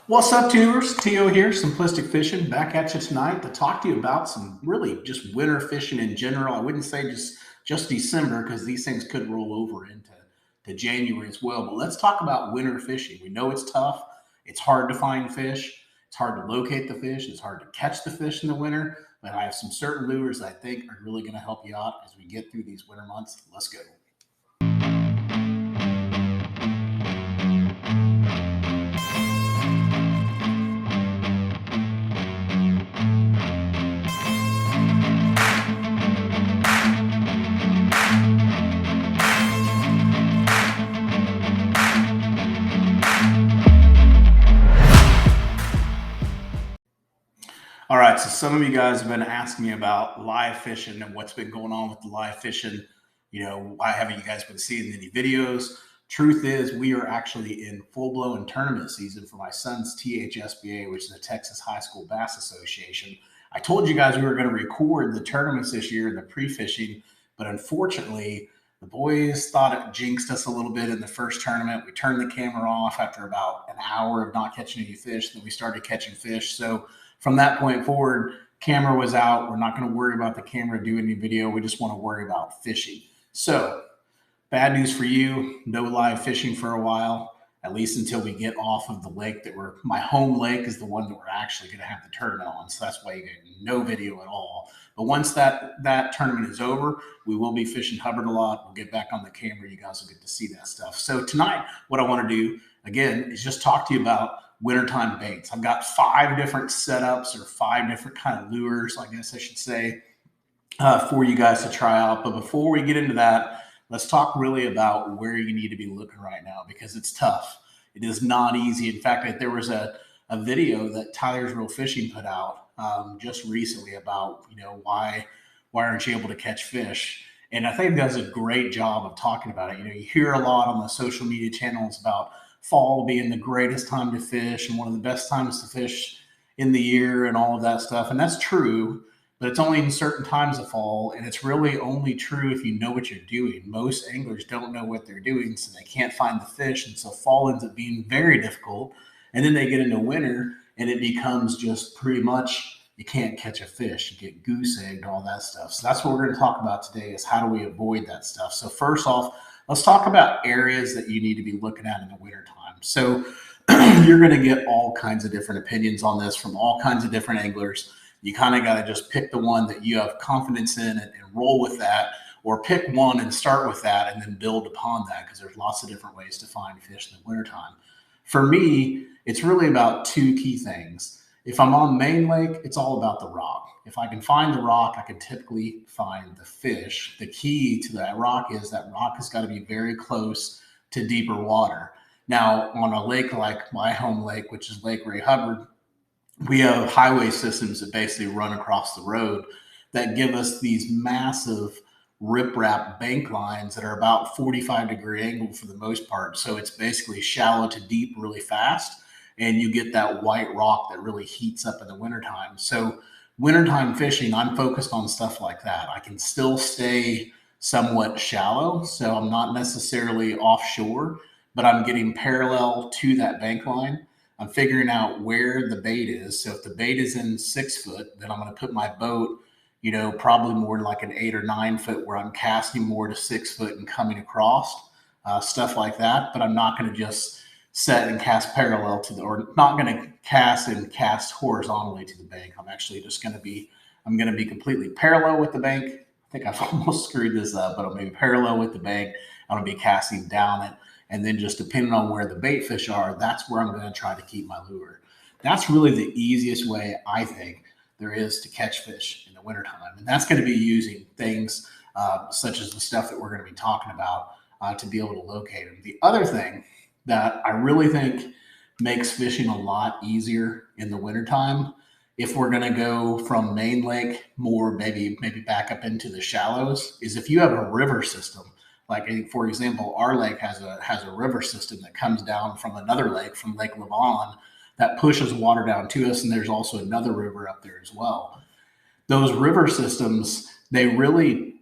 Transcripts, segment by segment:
What's up, tubers? Tio here, Simplistic Fishing, back at you tonight to talk to you about some really just winter fishing in general. I wouldn't say just December because these things could roll over into January as well. But let's talk about winter fishing. We know it's tough. It's hard to find fish. It's hard to locate the fish. It's hard to catch the fish in the winter. But I have some certain lures that I think are really going to help you out as we get through these winter months. Let's go. All right, so some of you guys have been asking me about live fishing and what's been going on with the live fishing. Why haven't you guys been seeing any videos? Truth is, we are actually in full-blown tournament season for my son's THSBA, which is the Texas High School Bass Association. I told you guys we were going to record the tournaments this year and the pre-fishing, but unfortunately, the boys thought it jinxed us a little bit in the first tournament. We turned the camera off after about an hour of not catching any fish. Then we started catching fish. So from that point forward, camera was out. We're not going to worry about the camera doing any video. We just want to worry about fishing. So bad news for you, no live fishing for a while, at least until we get off of the lake my home lake is the one that we're actually going to have the tournament on. So that's why you get no video at all. But once that tournament is over, we will be fishing Hubbard a lot. We'll get back on the camera. You guys will get to see that stuff. So tonight, what I want to do, again, is just talk to you about wintertime baits. I've got 5 different setups or 5 different kind of lures, I guess I should say, for you guys to try out. But before we get into that, let's talk really about where you need to be looking right now because it's tough. It is not easy. In fact, there was a video that Tyler's Real Fishing put out just recently about, why aren't you able to catch fish? And I think it does a great job of talking about it. You hear a lot on the social media channels about fall being the greatest time to fish and one of the best times to fish in the year and all of that stuff. And that's true, but it's only in certain times of fall. And it's really only true if you know what you're doing. Most anglers don't know what they're doing, so they can't find the fish. And so fall ends up being very difficult. And then they get into winter and it becomes just pretty much you can't catch a fish. You get goose egged, all that stuff. So that's what we're going to talk about today is how do we avoid that stuff. So first off, let's talk about areas that you need to be looking at in the wintertime. So you're going to get all kinds of different opinions on this from all kinds of different anglers. You kind of got to just pick the one that you have confidence in and roll with that, or pick one and start with that and then build upon that because there's lots of different ways to find fish in the wintertime. For me, it's really about 2 key things. If I'm on main lake, it's all about the rock. If I can find the rock, I can typically find the fish. The key to that rock has got to be very close to deeper water. Now, on a lake like my home lake, which is Lake Ray Hubbard, we have highway systems that basically run across the road that give us these massive riprap bank lines that are about 45-degree angle for the most part. So it's basically shallow to deep really fast. And you get that white rock that really heats up in the wintertime. So wintertime fishing, I'm focused on stuff like that. I can still stay somewhat shallow, so I'm not necessarily offshore, but I'm getting parallel to that bank line. I'm figuring out where the bait is. So if the bait is in 6 foot, then I'm going to put my boat, probably more like an 8 or 9 foot where I'm casting more to 6 foot and coming across, stuff like that. But I'm not going to just set and cast parallel or not going to cast and cast horizontally to the bank. I'm actually just going to be completely parallel with the bank. I think I've almost screwed this up, but I'm going to be parallel with the bank. I'm going to be casting down it. And then just depending on where the bait fish are, that's where I'm going to try to keep my lure. That's really the easiest way I think there is to catch fish in the wintertime. And that's going to be using things such as the stuff that we're going to be talking about to be able to locate them. The other thing that I really think makes fishing a lot easier in the wintertime, if we're going to go from main lake more maybe back up into the shallows, is if you have a river system. Like, for example, our lake has a river system that comes down from another lake, from Lake Lavon, that pushes water down to us, and there's also another river up there as well. Those river systems, they really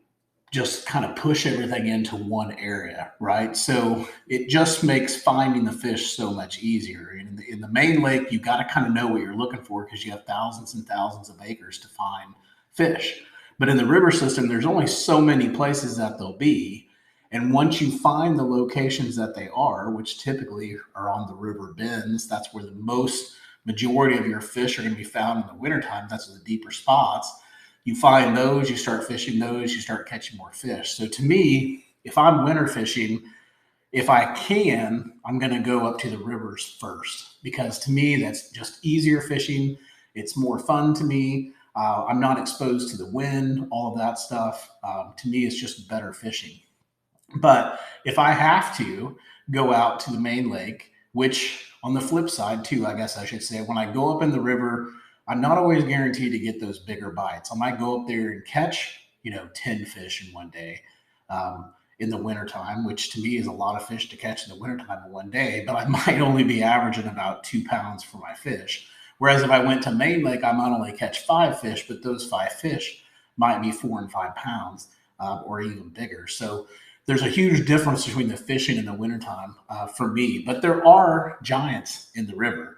just kind of push everything into one area, right? So it just makes finding the fish so much easier. In the main lake, you got to kind of know what you're looking for because you have thousands and thousands of acres to find fish. But in the river system, there's only so many places that they'll be. And once you find the locations that they are, which typically are on the river bends, that's where the majority of your fish are going to be found in the wintertime. That's the deeper spots. You find those, you start fishing those, you start catching more fish. So to me, if I'm winter fishing, if I can, I'm going to go up to the rivers first because to me, that's just easier fishing. It's more fun to me. I'm not exposed to the wind, all of that stuff. To me, it's just better fishing. But if I have to go out to the main lake, which on the flip side, too, I guess I should say, when I go up in the river, I'm not always guaranteed to get those bigger bites. I might go up there and catch, 10 fish in one day in the wintertime, which to me is a lot of fish to catch in the wintertime in one day, but I might only be averaging about 2 pounds for my fish. Whereas if I went to main lake, I might only catch 5 fish, but those 5 fish might be 4 and 5 pounds or even bigger. So there's a huge difference between the fishing in the wintertime for me, but there are giants in the river.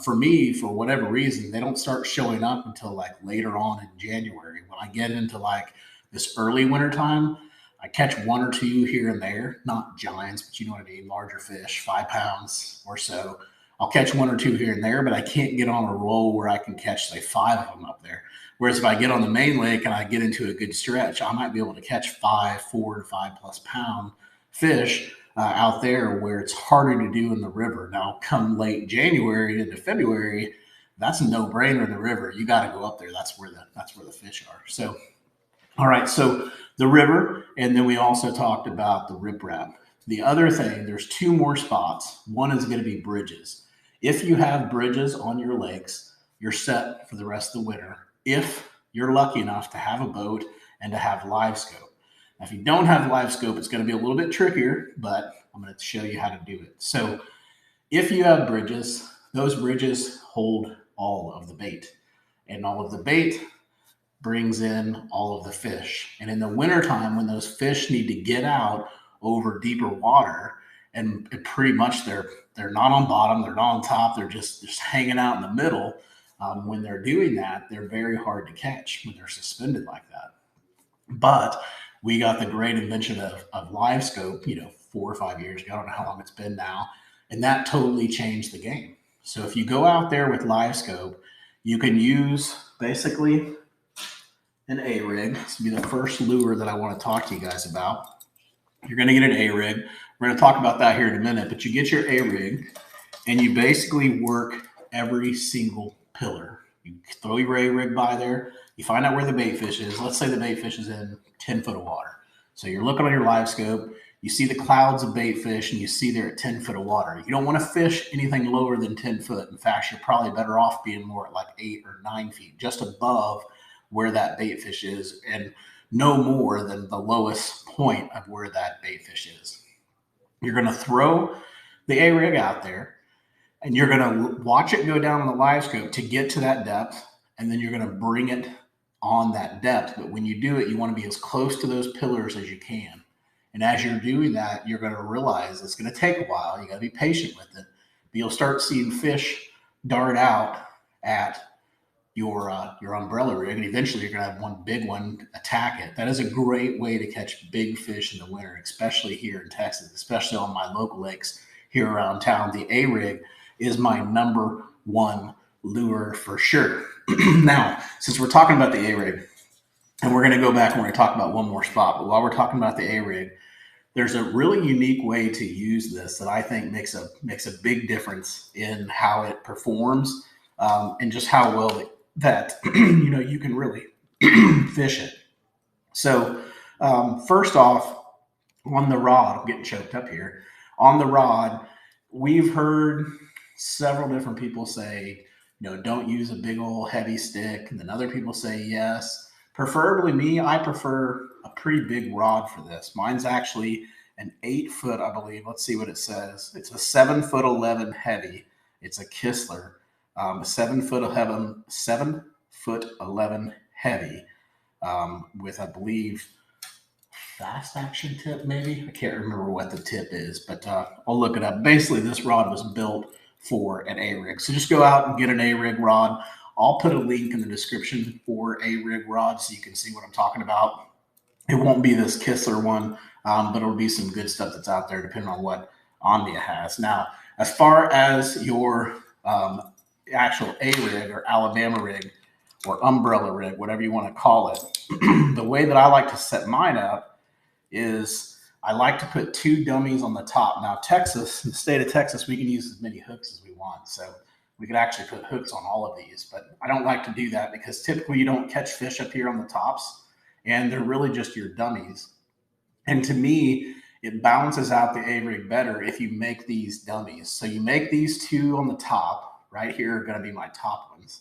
For me, for whatever reason, they don't start showing up until like later on in January. When I get into like this early wintertime, I catch one or two here and there, not giants, but you know what I mean, larger fish, 5 pounds or so. I'll catch one or two here and there, but I can't get on a roll where I can catch, say, 5 of them up there. Whereas if I get on the main lake and I get into a good stretch, I might be able to catch 4 to 5+ pound fish out there where it's harder to do in the river. Now, come late January into February, that's a no-brainer in the river. You got to go up there. That's where the fish are. So, all right. So the river, and then we also talked about the riprap. The other thing, there's two more spots. One is going to be bridges. If you have bridges on your lakes, you're set for the rest of the winter. If you're lucky enough to have a boat and to have live scope. Now, if you don't have live scope, it's going to be a little bit trickier, but I'm going to show you how to do it. So if you have bridges, those bridges hold all of the bait, and all of the bait brings in all of the fish. And in the wintertime, when those fish need to get out over deeper water, and pretty much they're not on bottom, they're not on top, they're just hanging out in the middle. When they're doing that, they're very hard to catch when they're suspended like that. But we got the great invention of live scope, 4 or 5 years ago. I don't know how long it's been now. And that totally changed the game. So if you go out there with live scope, you can use basically an A-rig. This will be the first lure that I want to talk to you guys about. You're going to get an A-rig. We're going to talk about that here in a minute, but you get your A-rig and you basically work every single pillar. You throw your A-rig by there. You find out where the bait fish is. Let's say the bait fish is in 10 foot of water. So you're looking on your live scope. You see the clouds of bait fish and you see they're at 10 foot of water. You don't want to fish anything lower than 10 foot. In fact, you're probably better off being more at like 8 or 9 feet, just above where that bait fish is, and no more than the lowest point of where that bait fish is. You're going to throw the A-rig out there and you're going to watch it go down on the live scope to get to that depth, and then you're going to bring it on that depth. But when you do it, you want to be as close to those pillars as you can. And as you're doing that, you're going to realize it's going to take a while. You got to be patient with it. But you'll start seeing fish dart out at your umbrella rig, and eventually you're going to have one big one attack it. That is a great way to catch big fish in the winter, especially here in Texas, especially on my local lakes here around town. The A-rig is my number one lure for sure. Now, since we're talking about the A-rig, and we're going to go back and we're going to talk about one more spot, but while we're talking about the A-rig, there's a really unique way to use this that I think makes a big difference in how it performs and just how well that you can really fish it. So first off, on the rod, I'm getting choked up here. On the rod, we've heard several different people say, don't use a big old heavy stick. And then other people say yes. Preferably me, I prefer a pretty big rod for this. Mine's actually an 8 foot, I believe. Let's see what it says. It's a 7'11" heavy. It's a Kistler. 7'11" heavy with, I believe, fast action tip, maybe. I can't remember what the tip is, but I'll look it up. Basically, this rod was built for an A-rig. So just go out and get an A-rig rod. I'll put a link in the description for A-rig rod so you can see what I'm talking about. It won't be this Kistler one, but it'll be some good stuff that's out there depending on what Omnia has. Now, as far as your actual A-rig or Alabama rig or umbrella rig, whatever you want to call it, the way that I like to set mine up is I like to put 2 dummies on the top. Now, Texas, in the state of Texas, we can use as many hooks as we want. So we could actually put hooks on all of these, but I don't like to do that because typically you don't catch fish up here on the tops and they're really just your dummies. And to me, it balances out the A-rig better if you make these dummies. So you make these 2 on the top, right here are going to be my top ones.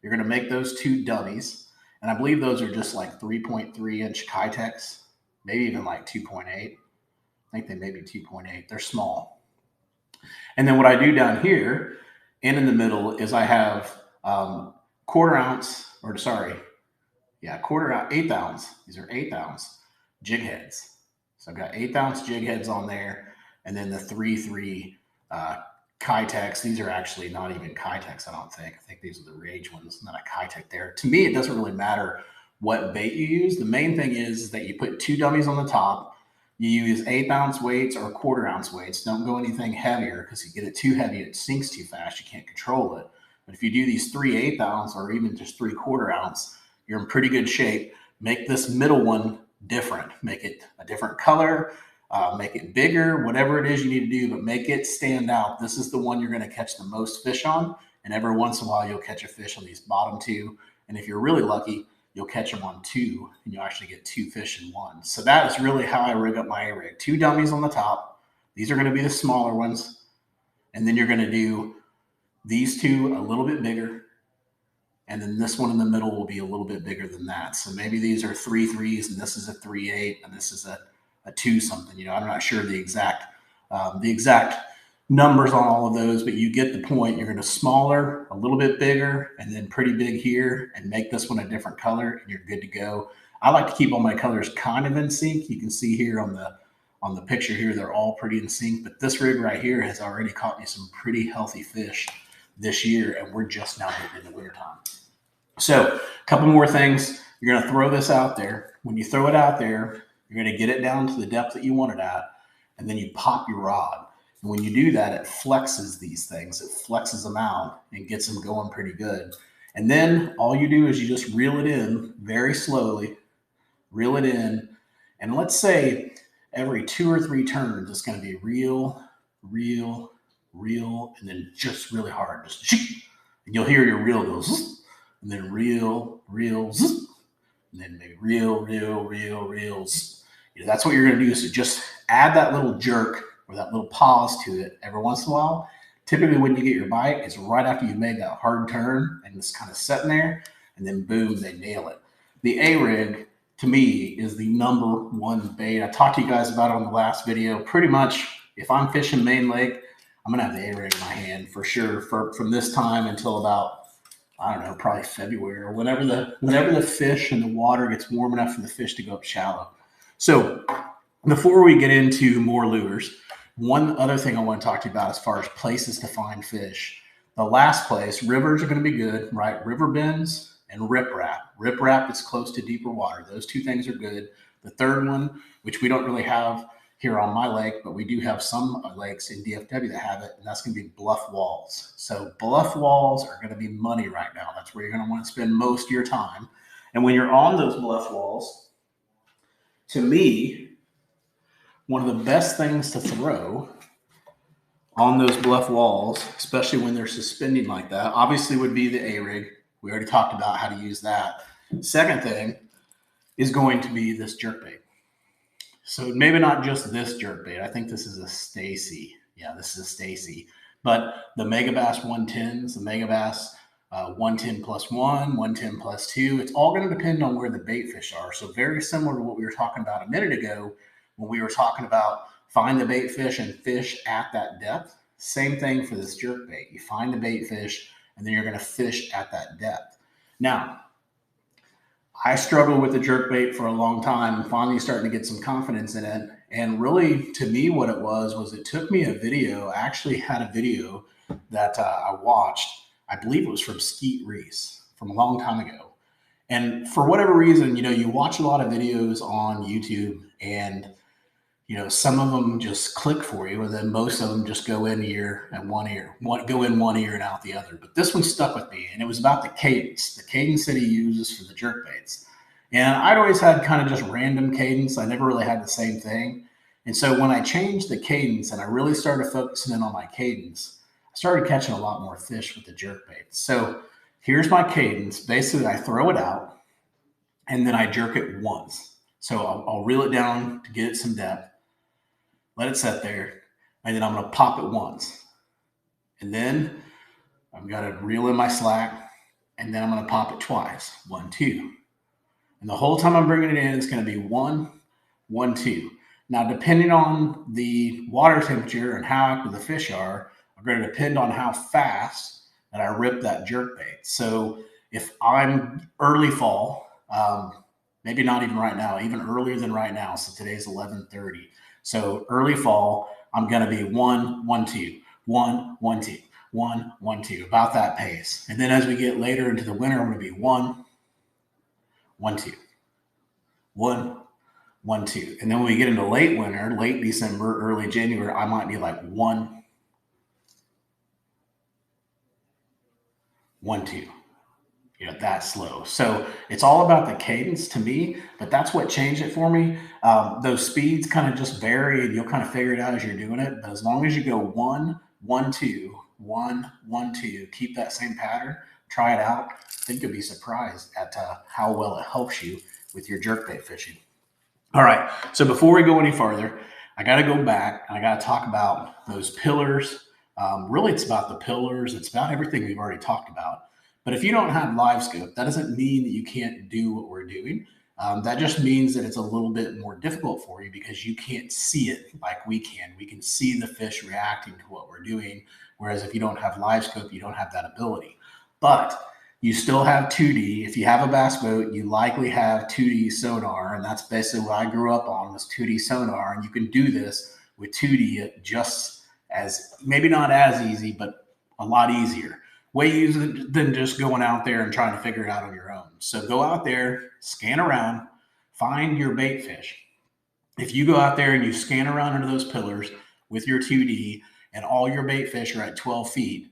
You're going to make those 2 dummies. And I believe those are just like 3.3 inch Kytex, maybe even like 2.8. I think they may be 2.8. They're small. And then what I do down here and in the middle is I have quarter ounce, or sorry, yeah, eighth ounce. These are 1/8 ounce jig heads. So I've got 1/8 ounce jig heads on there. And then the 3.3 Kytex. These are actually not even Kytex, I don't think. I think these are the Rage ones, not a Kytex there. To me, it doesn't really matter what bait you use. The main thing is that you put 2 dummies on the top. You use 1/8 ounce weights or quarter ounce weights. Don't go anything heavier because if you get it too heavy, it sinks too fast. You can't control it. But if you do these 3/8 ounce or even just 3/4 ounce, you're in pretty good shape. Make this middle one different. Make it a different color. Make it bigger, whatever it is you need to do, but make it stand out. This is the one you're going to catch the most fish on. And every once in a while, you'll catch a fish on these bottom 2. And if you're really lucky, you'll catch them on 2 and you'll actually get 2 fish in 1. So that is really how I rig up my A-rig. 2 dummies on the top. These are going to be the smaller ones. And then you're going to do these 2 a little bit bigger. And then this one in the middle will be a little bit bigger than that. So maybe these are 3.3s and this is a 3.8 and this is a 2 something. You know, I'm not sure the exact numbers on all of those, but you get the point. You're going to smaller, a little bit bigger, and then pretty big here, and make this one a different color, and you're good to go. I like to keep all my colors kind of in sync. You can see here on the picture here, they're all pretty in sync, but this rig right here has already caught me some pretty healthy fish this year, and we're just now getting into wintertime. So a couple more things. You're going to throw this out there. When you throw it out there, you're going to get it down to the depth that you want it at, and then you pop your rod. And when you do that, it flexes these things. It flexes them out and gets them going pretty good. And then all you do is you just reel it in very slowly, reel it in. And let's say every 2 or 3 turns, it's going to be reel, reel, reel, and then just really hard. Just, and you'll hear your reel go, zzz, and then reel, reel, zzz, and then maybe reel, reel, reel, reel, zzz. You know, that's what you're going to do. So just add that little jerk or that little pause to it every once in a while. Typically when you get your bite, it's right after you've made that hard turn and it's kind of sitting there, and then boom, they nail it. The A-rig, to me, is the #1 bait. I talked to you guys about it on the last video. Pretty much, if I'm fishing Main Lake, I'm going to have the A-rig in my hand for sure from this time until about, I don't know, probably February or whenever the fish and the water gets warm enough for the fish to go up shallow. So before we get into more lures, one other thing I want to talk to you about as far as places to find fish. The last place, rivers are going to be good, right? River bends and riprap. Riprap is close to deeper water. Those 2 things are good. The third one, which we don't really have here on my lake, but we do have some lakes in DFW that have it, and that's going to be bluff walls. So bluff walls are going to be money right now. That's where you're going to want to spend most of your time. And when you're on those bluff walls, to me, one of the best things to throw on those bluff walls, especially when they're suspending like that, obviously would be the A-rig. We already talked about how to use that. Second thing is going to be this jerkbait. So maybe not just this jerkbait. I think this is a Stacy. Yeah, this is a Stacy. But the Megabass 110s, the Megabass 110 plus 1, 110 plus 2, it's all going to depend on where the bait fish are. So very similar to what we were talking about a minute ago when we were talking about find the bait fish and fish at that depth. Same thing for this jerkbait. You find the bait fish and then you're going to fish at that depth. Now, I struggled with the jerkbait for a long time and finally starting to get some confidence in it. And really, to me, what it was it took me a video. I actually had a video that I watched. I believe it was from Skeet Reese from a long time ago. And for whatever reason, you watch a lot of videos on YouTube and some of them just click for you, and then most of them just go in ear and one ear, go in one ear and out the other. But this one stuck with me, and it was about the cadence that he uses for the jerk baits. And I'd always had kind of just random cadence. I never really had the same thing. And so when I changed the cadence and I really started focusing in on my cadence, I started catching a lot more fish with the jerk baits. So here's my cadence. Basically, I throw it out and then I jerk it once. So I'll reel it down to get it some depth. Let it sit there, and then I'm going to pop it once. And then I've got to reel in my slack, and then I'm going to pop it twice. 1, 2. And the whole time I'm bringing it in, it's going to be 1, 1, 2. Now, depending on the water temperature and how active the fish are going to depend on how fast that I rip that jerk bait. So if I'm early fall, maybe not even right now, even earlier than right now. So today's 11:30. So early fall, I'm going to be 1, 1, 2, 1, 1, 2, 1, 1, 2, about that pace. And then as we get later into the winter, I'm going to be 1, 1, 2, 1, 1, 2. And then when we get into late winter, late December, early January, I might be like 1, 1, 2. That slow. So it's all about the cadence to me, but that's what changed it for me. Those speeds kind of just vary and you'll kind of figure it out as you're doing it. But as long as you go 1, 1, 2, 1, 1, 2, keep that same pattern, try it out. I think you'll be surprised at how well it helps you with your jerkbait fishing. All right. So before we go any farther, I got to go back and I got to talk about those pillars. Really, it's about the pillars. It's about everything we've already talked about. But if you don't have live scope, that doesn't mean that you can't do what we're doing. That just means that it's a little bit more difficult for you because you can't see it like we can. We can see the fish reacting to what we're doing. Whereas if you don't have live scope, you don't have that ability. But you still have 2D. If you have a bass boat, you likely have 2D sonar. And that's basically what I grew up on was 2D sonar. And you can do this with 2D just as, maybe not as easy, but a lot easier. Way easier than just going out there and trying to figure it out on your own. So go out there, scan around, find your bait fish. If you go out there and you scan around under those pillars with your 2D and all your bait fish are at 12 feet,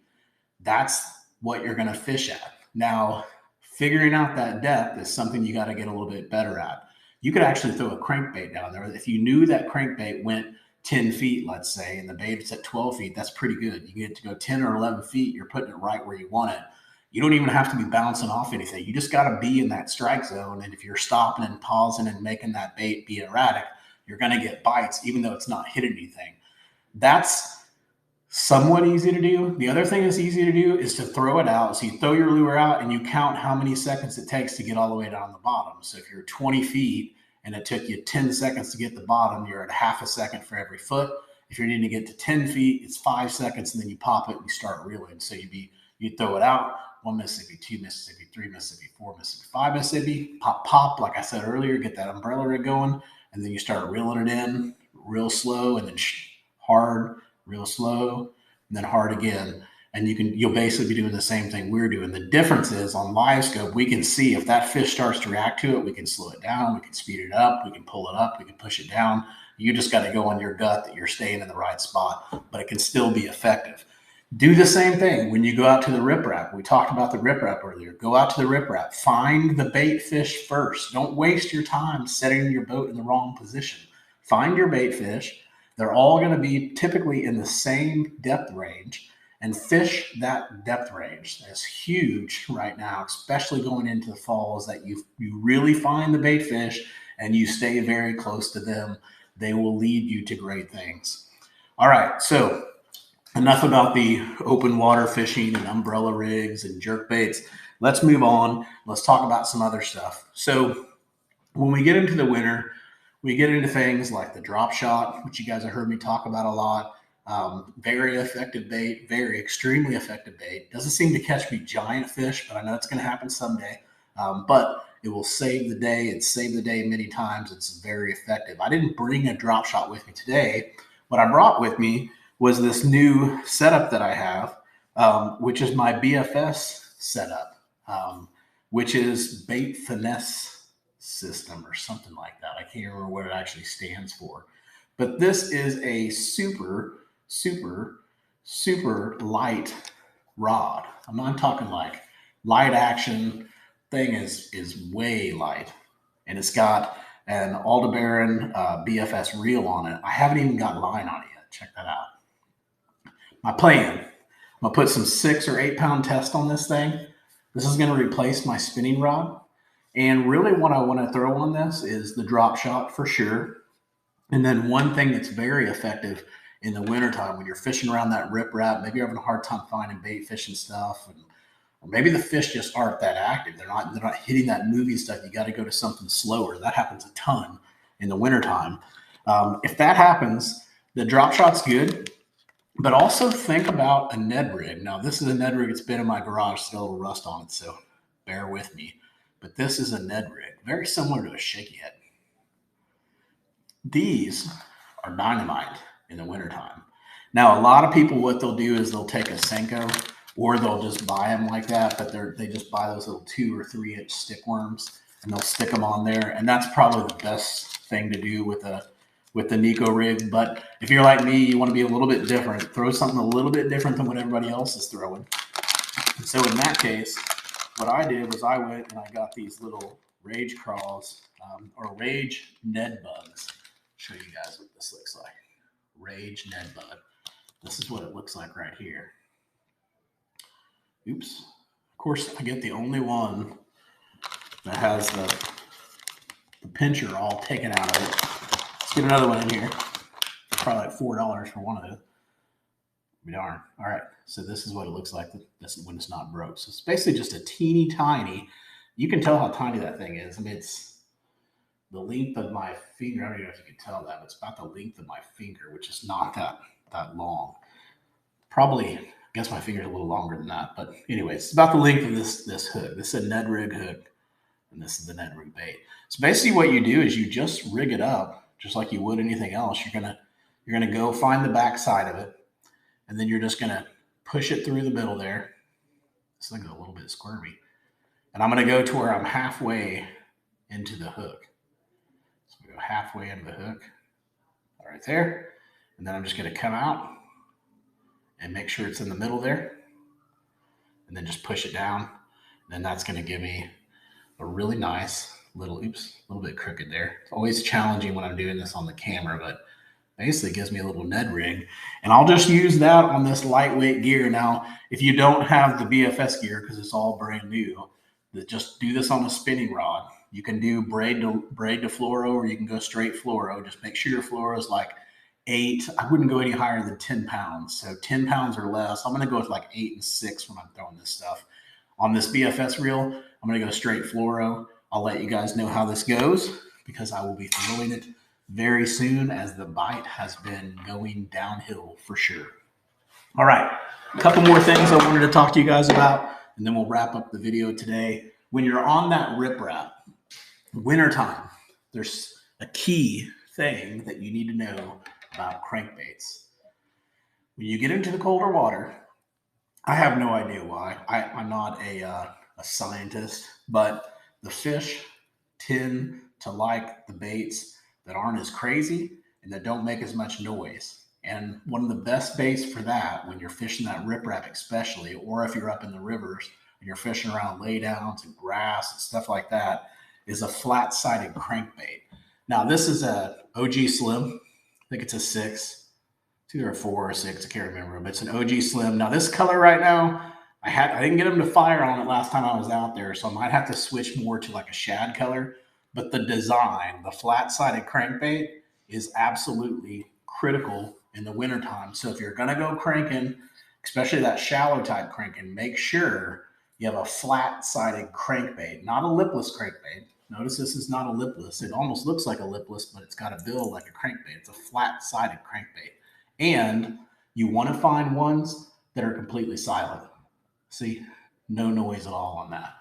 that's what you're going to fish at. Now, figuring out that depth is something you got to get a little bit better at. You could actually throw a crankbait down there. If you knew that crankbait went 10 feet, let's say, and the bait is at 12 feet, that's pretty good. You get to go 10 or 11 feet, you're putting it right where you want it. You don't even have to be bouncing off anything. You just got to be in that strike zone. And if you're stopping and pausing and making that bait be erratic, you're going to get bites, even though it's not hitting anything. That's somewhat easy to do. The other thing that's easy to do is to throw it out. So you throw your lure out and you count how many seconds it takes to get all the way down the bottom. So if you're 20 feet, and it took you 10 seconds to get the bottom, you're at half a second for every foot. If you're needing to get to 10 feet, it's 5 seconds, and then you pop it and you start reeling. So you throw it out, 1 Mississippi, 2 Mississippi, 3 Mississippi, 4 Mississippi, 5 Mississippi, pop, pop, like I said earlier, get that umbrella rig going, and then you start reeling it in real slow, and then hard, real slow, and then hard again. And you'll basically be doing the same thing we're doing. The difference is on live scope, we can see if that fish starts to react to it, we can slow it down, we can speed it up, we can pull it up, we can push it down. You just got to go on your gut that you're staying in the right spot, but it can still be effective. Do the same thing when you go out to the riprap. We talked about the riprap earlier. Go out to the riprap. Find the bait fish first. Don't waste your time setting your boat in the wrong position. Find your bait fish. They're all going to be typically in the same depth range. And fish that depth range. That's huge right now, especially going into the fall, is that you really find the bait fish and you stay very close to them. They will lead you to great things. All right, so enough about the open water fishing and umbrella rigs and jerk baits. Let's move on. Let's talk about some other stuff. So when we get into the winter, we get into things like the drop shot, which you guys have heard me talk about a lot. Very effective bait, very extremely effective bait. Doesn't seem to catch me giant fish, but I know it's going to happen someday. But It will save the day. It's saved the day many times. It's very effective. I didn't bring a drop shot with me today. What I brought with me was this new setup that I have, which is my BFS setup, which is bait finesse system or something like that. I can't remember what it actually stands for. But this is a super, super, super light rod. I'm not talking like light action. Thing is way light, and it's got an Aldebaran BFS reel on it. I haven't even got line on it yet. Check that out. My plan, I'm gonna put some 6 or 8 pound test on this thing. This is gonna replace my spinning rod. And really what I wanna throw on this is the drop shot for sure. And then one thing that's very effective in the wintertime when you're fishing around that riprap, maybe you're having a hard time finding bait fishing stuff, or maybe the fish just aren't that active. They're not hitting that movie stuff. You got to go to something slower. That happens a ton in the wintertime. If that happens, the drop shot's good, but also think about a Ned rig. Now, this is a Ned rig that's been in my garage, still a little rust on it, so bear with me. But this is a Ned rig, very similar to a shaky head. These are dynamite in the wintertime. Now, a lot of people, what they'll do is they'll take a Senko, or they'll just buy them like that, but they just buy those little 2 or 3 inch stick worms and they'll stick them on there. And that's probably the best thing to do with the Nico rig. But if you're like me, you want to be a little bit different, throw something a little bit different than what everybody else is throwing. And so in that case, what I did was I went and I got these little Rage Crawls or Rage Ned Bugs. I'll show you guys what this looks like. Rage Ned Bug. This is what it looks like right here. Oops. Of course, I get the only one that has the pincher all taken out of it. Let's get another one in here. Probably like $4 for one of those. Darn. All right. So this is what it looks like when it's not broke. So it's basically just a teeny tiny. You can tell how tiny that thing is. I mean, it's the length of my finger. I don't even know if you can tell that, but it's about the length of my finger, which is not that long. Probably, I guess my finger's a little longer than that. But anyways, it's about the length of this hook. This is a Ned rig hook, and this is the Ned rig bait. So basically what you do is you just rig it up just like you would anything else. You're gonna go find the back side of it, and then you're just gonna push it through the middle there. This thing's a little bit squirmy. And I'm gonna go to where I'm halfway into the hook. So we go halfway into the hook, right there. And then I'm just gonna come out and make sure it's in the middle there, and then just push it down. And then that's going to give me a really nice little, oops, a little bit crooked there. It's always challenging when I'm doing this on the camera, but basically gives me a little Ned rig. And I'll just use that on this lightweight gear. Now, if you don't have the BFS gear, because it's all brand new, just do this on a spinning rod. You can do braid to fluoro, or you can go straight fluoro. Just make sure your fluoro is like 8. I wouldn't go any higher than 10 pounds. So 10 pounds or less. I'm going to go with like 8 and 6 when I'm throwing this stuff. On this BFS reel, I'm going to go straight fluoro. I'll let you guys know how this goes because I will be throwing it very soon, as the bite has been going downhill for sure. All right, a couple more things I wanted to talk to you guys about, and then we'll wrap up the video today. When you're on that riprap, wintertime, there's a key thing that you need to know about crankbaits. When you get into the colder water, I have no idea why. I'm not a scientist, but the fish tend to like the baits that aren't as crazy and that don't make as much noise. And one of the best baits for that, when you're fishing that riprap especially, or if you're up in the rivers and you're fishing around laydowns and grass and stuff like that, is a flat-sided crankbait. Now, this is a OG Slim. I think it's a 6. It's either a 4 or 6. I can't remember, but it's an OG Slim. Now, this color right now, I didn't get them to fire on it last time I was out there, so I might have to switch more to like a shad color. But the design, the flat-sided crankbait, is absolutely critical in the wintertime. So if you're going to go cranking, especially that shallow type cranking, make sure you have a flat-sided crankbait, not a lipless crankbait. Notice this is not a lipless. It almost looks like a lipless, but it's got a bill like a crankbait. It's a flat-sided crankbait. And you want to find ones that are completely silent. See, no noise at all on that.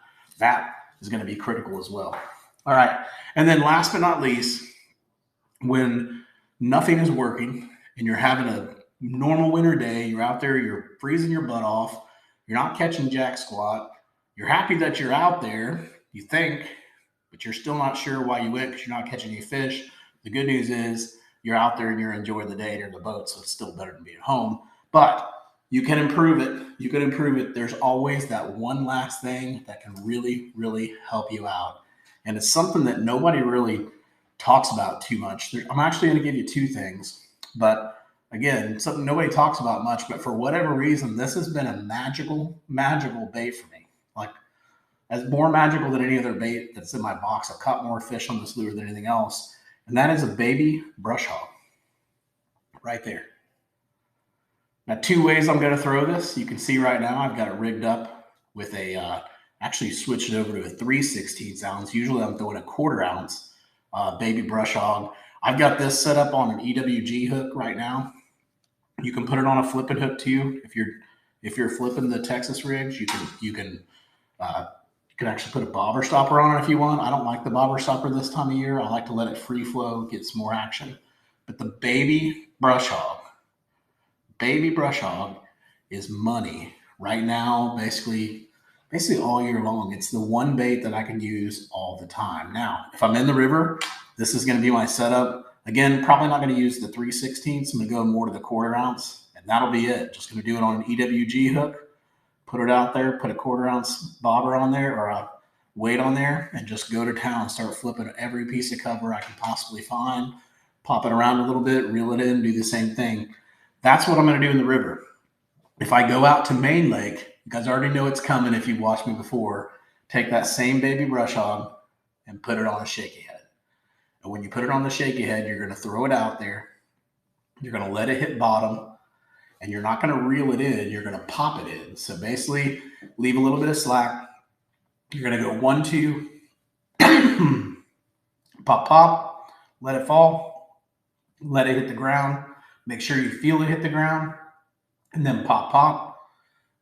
is going to be critical as well. All right. And then last but not least, when nothing is working and you're having a normal winter day, you're out there, you're freezing your butt off, you're not catching jack squat, you're happy that you're out there, you think, but you're still not sure why you went because you're not catching any fish. The good news is you're out there and you're enjoying the day near the boat, so it's still better than being home. But you can improve it. You can improve it. There's always that one last thing that can really, really help you out. And it's something that nobody really talks about too much. I'm actually going to give you two things. But again, something nobody talks about much. But for whatever reason, this has been a magical, magical bait for me. Like, as more magical than any other bait that's in my box. I've caught more fish on this lure than anything else. And that is a baby brush hog. Right there. Now, two ways I'm going to throw this. You can see right now I've got it rigged up with a, actually switched it over to a 3/16 ounce. Usually I'm throwing a 1/4 ounce baby brush hog. I've got this set up on an EWG hook right now. You can put it on a flipping hook too. If you're flipping the Texas rigs, you can actually put a bobber stopper on it if you want. I don't like the bobber stopper this time of year. I like to let it free flow, get some more action. But the baby brush hog is money right now, basically all year long. It's the one bait that I can use all the time. Now, if I'm in the river, this is going to be my setup. Again, probably not going to use the 3/16. I'm going to go more to the 1/4 ounce, and that'll be it. Just going to do it on an EWG hook, put it out there, put a 1/4 ounce bobber on there or a weight on there, and just go to town, start flipping every piece of cover I can possibly find, pop it around a little bit, reel it in, do the same thing. That's what I'm going to do in the river. If I go out to Main Lake, you guys already know it's coming if you've watched me before, take that same baby brush hog and put it on a shaky head. And when you put it on the shaky head, you're going to throw it out there. You're going to let it hit bottom, and you're not going to reel it in. You're going to pop it in. So basically, leave a little bit of slack. You're going to go 1, 2, pop, pop, let it fall, let it hit the ground. Make sure you feel it hit the ground, and then pop, pop,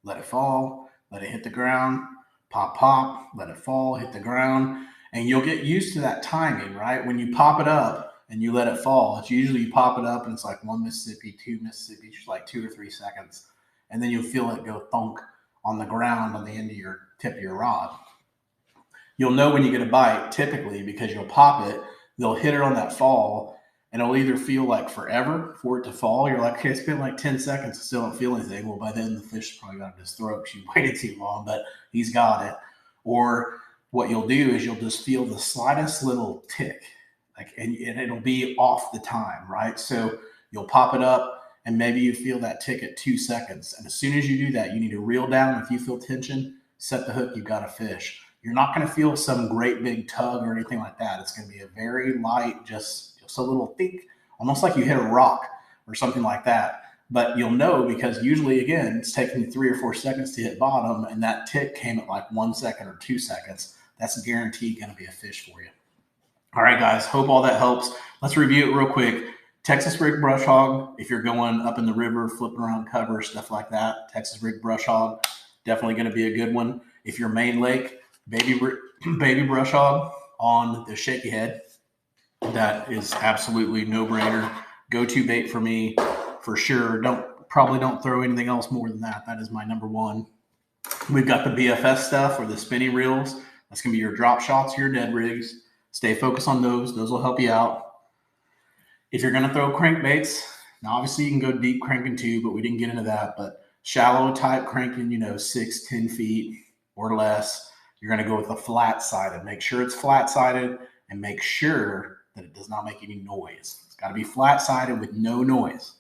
let it fall, let it hit the ground, pop, pop, let it fall, hit the ground. And you'll get used to that timing, right? When you pop it up and you let it fall, it's usually you pop it up and it's like 1 Mississippi, 2 Mississippi, just like 2 or 3 seconds. And then you'll feel it go thunk on the ground on the end of your tip of your rod. You'll know when you get a bite, typically, because you'll pop it, they'll hit it on that fall, and it'll either feel like forever for it to fall. You're like, okay, it's been like 10 seconds, still don't feel anything. Well, by then the fish probably got in his throat because you waited too long, but he's got it. Or what you'll do is you'll just feel the slightest little tick, and it'll be off the time, right? So you'll pop it up, and maybe you feel that tick at 2 seconds. And as soon as you do that, you need to reel down. If you feel tension, set the hook, you've got a fish. You're not going to feel some great big tug or anything like that. It's going to be a very light, just a little think, almost like you hit a rock or something like that. But you'll know because usually, again, it's taking you 3 or 4 seconds to hit bottom, and that tick came at like 1 second or 2 seconds. That's guaranteed going to be a fish for you. All right, guys, hope all that helps. Let's review it real quick. Texas rig brush hog, if you're going up in the river, flipping around cover, stuff like that, Texas rig brush hog, definitely going to be a good one. If you're Main Lake, baby brush hog on the shaky head, that is absolutely no-brainer. Go-to bait for me, for sure. Probably don't throw anything else more than that. That is my number one. We've got the BFS stuff or the spinning reels. That's going to be your drop shots, your dead rigs. Stay focused on those. Those will help you out. If you're going to throw crankbaits, now obviously you can go deep cranking too, but we didn't get into that. But shallow type cranking, 6, 10 feet or less, you're going to go with the flat-sided. Make sure it's flat-sided and make sure that it does not make any noise. It's got to be flat-sided with no noise.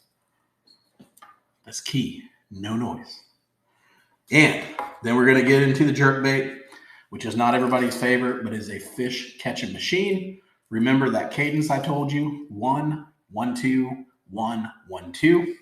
That's key. No noise. And then we're going to get into the jerkbait, which is not everybody's favorite, but is a fish catching machine. Remember that cadence I told you, 1, 1, 2, 1, 1, 2.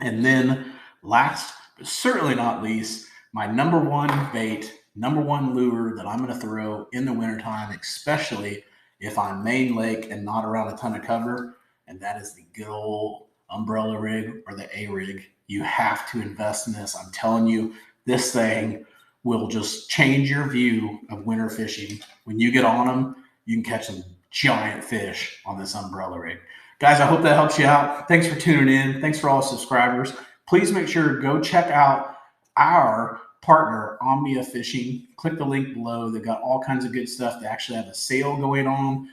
And then last, but certainly not least, my number one bait, number one lure that I'm going to throw in the wintertime, especially if I'm Main Lake and not around a ton of cover, and that is the good old umbrella rig or the A rig. You have to invest in this. I'm telling you, this thing will just change your view of winter fishing. When you get on them, you can catch some giant fish on this umbrella rig. Guys, I hope that helps you out. Thanks for tuning in. Thanks for all the subscribers. Please make sure to go check out our partner, Omina Fishing. Click the link below. They've got all kinds of good stuff. They actually have a sale going on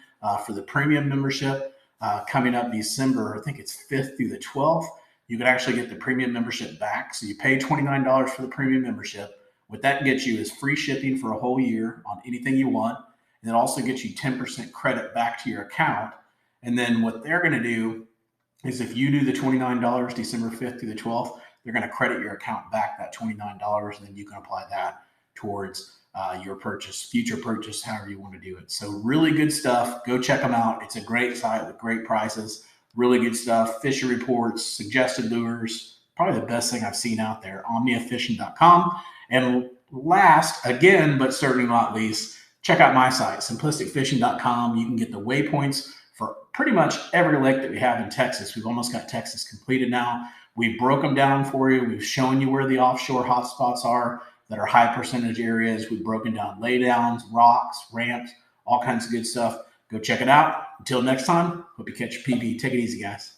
for the premium membership coming up December. I think it's 5th through the 12th. You can actually get the premium membership back. So you pay $29 for the premium membership. What that gets you is free shipping for a whole year on anything you want. And it also gets you 10% credit back to your account. And then what they're going to do is if you do the $29 December 5th through the 12th, they're going to credit your account back that $29, and then you can apply that towards your purchase, future purchase, however you want to do it. So really good stuff. Go check them out. It's a great site with great prices, really good stuff. Fishing reports, suggested lures, probably the best thing I've seen out there, ominafishing.com. And last, again, but certainly not least, check out my site, simplisticfishing.com. You can get the waypoints for pretty much every lake that we have in Texas. We've almost got Texas completed now. We broke them down for you. We've shown you where the offshore hotspots are that are high percentage areas. We've broken down laydowns, rocks, ramps, all kinds of good stuff. Go check it out. Until next time, hope you catch your PB. Take it easy, guys.